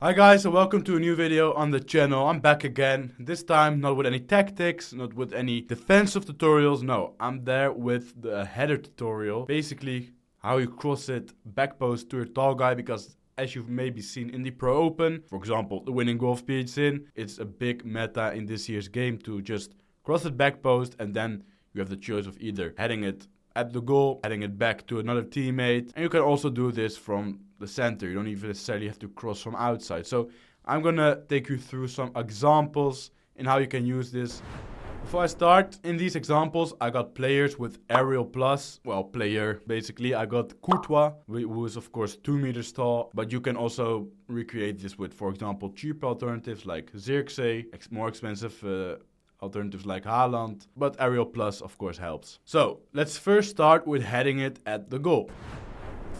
Hi guys, and welcome to a new video on the channel. I'm back again. This time not with any tactics, not with any defensive tutorials. No, I'm there with the header tutorial. Basically, how you cross it back post to your tall guy, because as you've maybe seen in the Pro Open, for example, the winning goal of PHSIN, it's a big meta in this year's game to just cross it back post, and then you have the choice of either heading it at the goal, heading it back to another teammate, and you can also do this from the center. You don't even necessarily have to cross from outside. So I'm gonna take you through some examples in how you can use this. Before I start, in these examples, I got players with aerial plus. Well, player, basically. I got Courtois, who is of course 2 meters tall, but you can also recreate this with, for example, cheaper alternatives like Zirkzee, more expensive alternatives like Haaland, but aerial plus of course helps. So let's first start with heading it at the goal.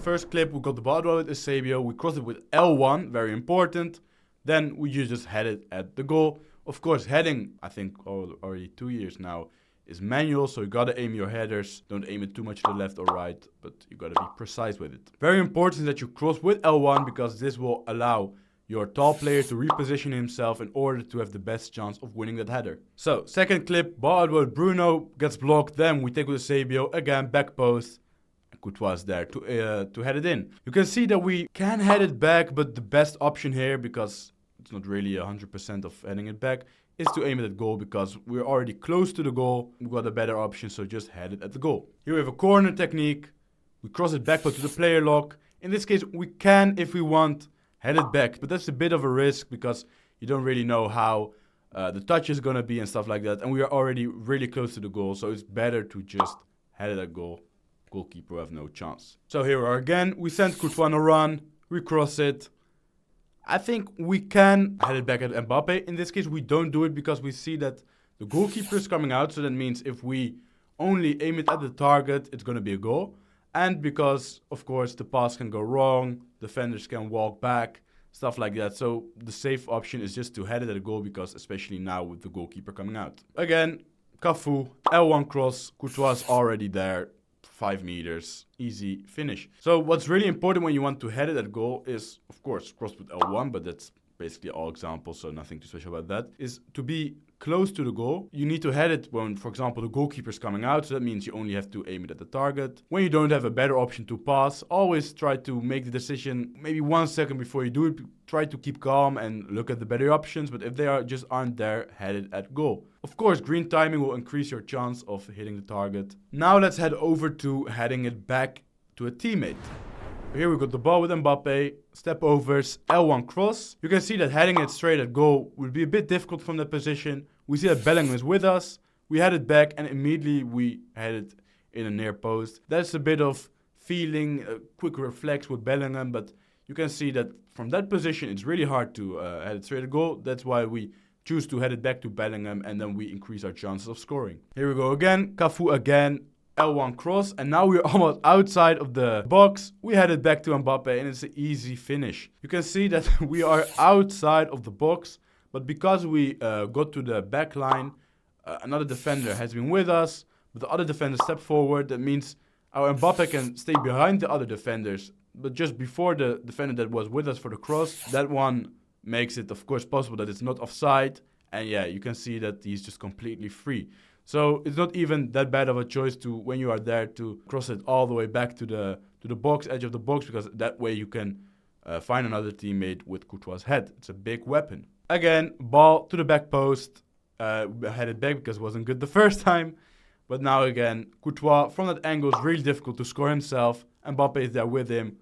First clip, we got the ball with Eusebio, we crossed it with L1, very important. Then we just head it at the goal. Of course, heading, I think already 2 years now, is manual, so you gotta aim your headers. Don't aim it too much to the left or right, but you gotta be precise with it. Very important that you cross with L1, because this will allow your tall player to reposition himself in order to have the best chance of winning that header. So, second clip, ball out with Bruno, gets blocked, then we take with Eusebio, again, back post. Courtois is there to head it in. You can see that we can head it back, but the best option here, because it's not really 100% of heading it back, is to aim it at goal, because we're already close to the goal. We've got a better option, so just head it at the goal. Here we have a corner technique. We cross it back to the player lock. In this case, we can, if we want, head it back, but that's a bit of a risk because you don't really know how the touch is gonna be and stuff like that, and we are already really close to the goal, so it's better to just head it at goal. Goalkeeper will have no chance. So here we are again. We send Courtois on a run. We cross it. I think we can head it back at Mbappe. In this case, we don't do it because we see that the goalkeeper is coming out. So that means if we only aim it at the target, it's going to be a goal. And because, of course, the pass can go wrong. Defenders can walk back. Stuff like that. So the safe option is just to head it at a goal, because especially now with the goalkeeper coming out. Again, Cafu, L1 cross. Courtois is already there. 5 meters, easy finish. So what's really important when you want to head it at goal is, of course, cross with L1, but that's basically all examples, so nothing too special about that, is to be close to the goal. You need to head it when, for example, the goalkeeper is coming out, so that means you only have to aim it at the target. When you don't have a better option to pass, always try to make the decision maybe 1 second before you do it. Try to keep calm and look at the better options, but if they aren't there, head it at goal. Of course, green timing will increase your chance of hitting the target. Now let's head over to heading it back to a teammate. Here we got the ball with Mbappe, step overs, L1 cross. You can see that heading it straight at goal would be a bit difficult from that position. We see that Bellingham is with us. We head it back and immediately we head it in a near post. That's a bit of feeling, a quick reflex with Bellingham, but you can see that from that position it's really hard to head it straight at goal. That's why we choose to head it back to Bellingham, and then we increase our chances of scoring. Here we go again, Cafu again. L1 cross, and now we're almost outside of the box. We head it back to Mbappe, and it's an easy finish. You can see that we are outside of the box, but because we got to the back line, another defender has been with us, but the other defender stepped forward. That means our Mbappe can stay behind the other defenders, but just before the defender that was with us for the cross, that one makes it, of course, possible that it's not offside, and yeah, you can see that he's just completely free. So it's not even that bad of a choice to, when you are there, to cross it all the way back to the box, edge of the box, because that way you can find another teammate with Courtois' head. It's a big weapon. Again, ball to the back post. Head it back because it wasn't good the first time. But now again, Courtois from that angle is really difficult to score himself. Mbappe is there with him,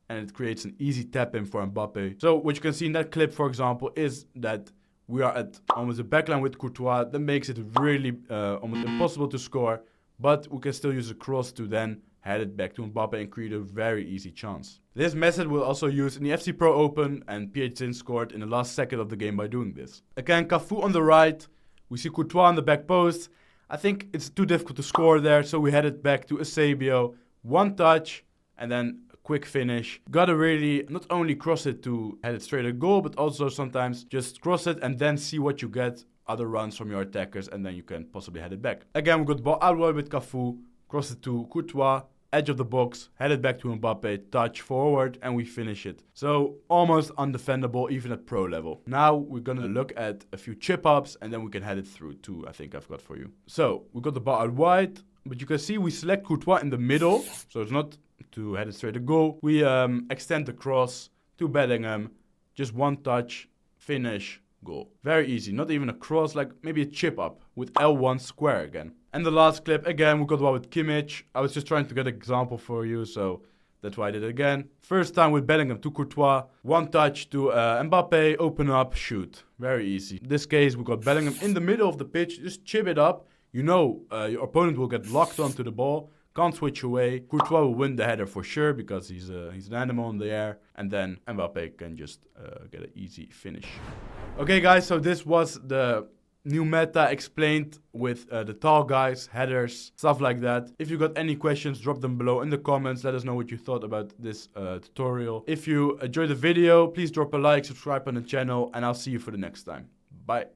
and it creates an easy tap-in for Mbappe. So what you can see in that clip, for example, is that we are at almost the backline with Courtois. That makes it really almost impossible to score. But we can still use a cross to then head it back to Mbappe and create a very easy chance. This method we'll also use in the FC Pro Open, and PHSIN scored in the last second of the game by doing this. Again, Cafu on the right. We see Courtois on the back post. I think it's too difficult to score there, so we head it back to Eusebio. 1 touch, and then quick finish. Gotta really not only cross it to head it straight at goal, but also sometimes just cross it and then see what you get, other runs from your attackers, and then you can possibly head it back. Again, we got the ball out wide with Cafu, cross it to Courtois, edge of the box, head it back to Mbappe, touch forward, and we finish it. So almost undefendable even at pro level. Now we're gonna look at a few chip ups and then we can head it through too, I think I've got for you. So we got the ball out wide, but you can see we select Courtois in the middle, so it's not to head it straight to goal. We extend the cross to Bellingham, just one touch, finish, goal. Very easy, not even a cross, like maybe a chip up with L1 square again. And the last clip, again, we got one with Kimmich. I was just trying to get an example for you, so that's why I did it again. First time with Bellingham to Courtois, one touch to Mbappe, open up, shoot. Very easy. In this case, we got Bellingham in the middle of the pitch, just chip it up. You know your opponent will get locked onto the ball, can't switch away. Courtois will win the header for sure because he's an animal in the air. And then Mbappe can just get an easy finish. Okay guys, so this was the new meta explained with the tall guys, headers, stuff like that. If you got any questions, drop them below in the comments. Let us know what you thought about this tutorial. If you enjoyed the video, please drop a like, subscribe on the channel, and I'll see you for the next time. Bye.